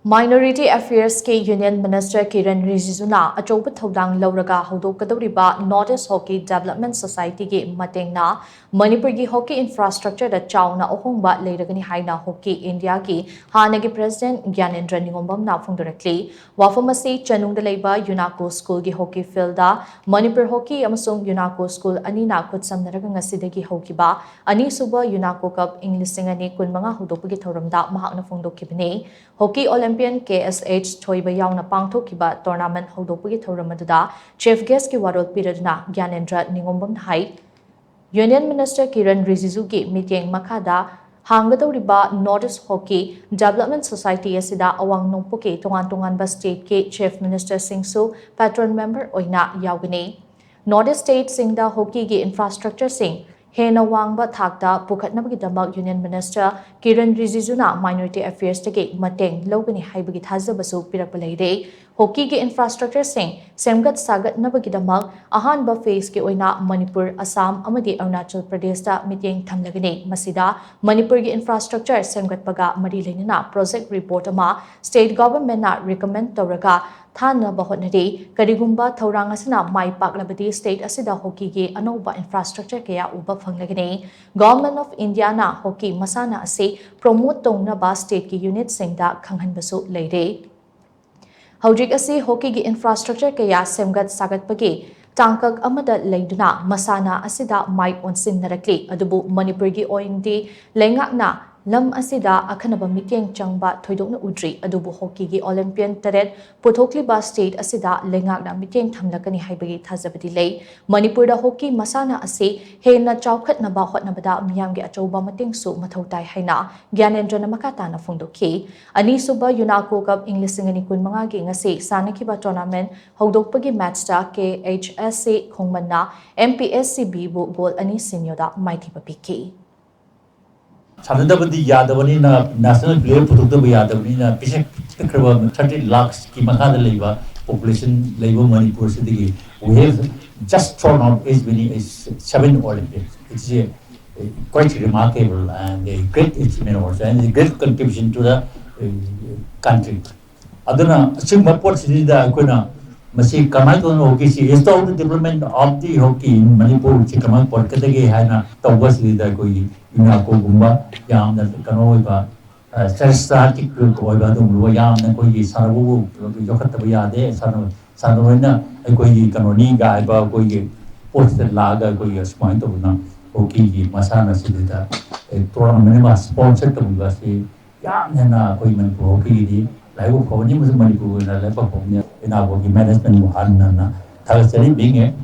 Minority Affairs के Union Minister Kiren Rijiju na achouba thoudang louraga houdokkadouriba Northeast Hockey Development Society के Matengna Manipur की hockey infrastructure da Chaona Ahongba Leiragani haina hockey India की hannagi President Gyanendra Ningombam na phongdorakli wafamasi chanung da leiba UNACO School की hockey field da Manipur hockey amasung UNACO School ani na khutsamnaraga ngasidagi hokiba ani suba UNACO Cup Englishing ani kunmanga houdokpagi thoramda mahakna phongdokkibani hockey Olympian KSH thoiba yauna pangthokiba tournament houdokpagi thoramadada chief guest ki warol piradna Gyanendra Ningombam hai Union Minister Kiren Rijiju ki meeting makada hanggadoriba Northeast Hockey Development Society asida awang nongpoke tongan ba state ke chief minister singsu patron member oina yaugani Northeast state singda hockey ki infrastructure sing haina wangba thakta pukhatnabagidamag Union Minister Kiren Rijiju na Minority Affairs tagi mateng logani haibagi thazabasu pirakpa leire hockey ki infrastructure sing semgat sagat nabagidamag ahanba phase ki oina Manipur Assam amadi Arunachal Pradesh ta meeting thamlagani masida Manipur ki infrastructure semgat paga mari leinana project report ama state government na recommend tawraga Thana bahotnari karigumba thoudang asina mai paklabadi state asida hockey ki anauba infrastructure kaya uba phanglagani Government of India na hockey masana ase promote tongna ba state ki unit singda khanghanbasu leire Hojik ase hockey ki infrastructure kaya semgat sagatpagi tangkak amada leiduna masana asida mai onsinnarakli adubu Manipur ki oingdi lengakna lam asida akhanaba miteng changba thoidokna udri adubu hockey gi Olympian taret puthokli ba state asida lengakna miteng thamlakani haibagi thajabadi lei Manipur da hockey masana ase hena chawkhatna ba hotnabada miyam gi achouba mateng su mathautai haina Gyanendra namakata na phongdokhi ani suba UNACO Cup Englishing ani kunmanga gi ngase sanakhiba tournament houdokpagi match ta KHSC khongmanna MPSCB bu goal ani sinyoda maithiba piki Sanadabadi Yadavani national player Putukaba Yadavani Pishak 30 lakhs Kimakada Leva population Leva Manipur City. We have just thrown out as many as 7 Olympics. It's quite remarkable and a great achievement also and a great contribution to the country. Adana Singapore City da Kuna Masi Kamaton hockey is the development of the hockey in Manipur, Chikaman, Porkatagi, Haina, Tawasi, the Koi, Unako Gumba, Yam, the Kanoiba, Static Oiba, Yam, the Koi, Sarabu, Yokatabia, Sanorina, a Koi, Kanoni, Gaiba, Koi, Posted Laga, Koi, Smointona, hockey, Masana Sidita, a tournament sponsored to Bugasi, Yam, and Koi Manipur hockey. Like for Manipur in a level of in our management, Thakasari being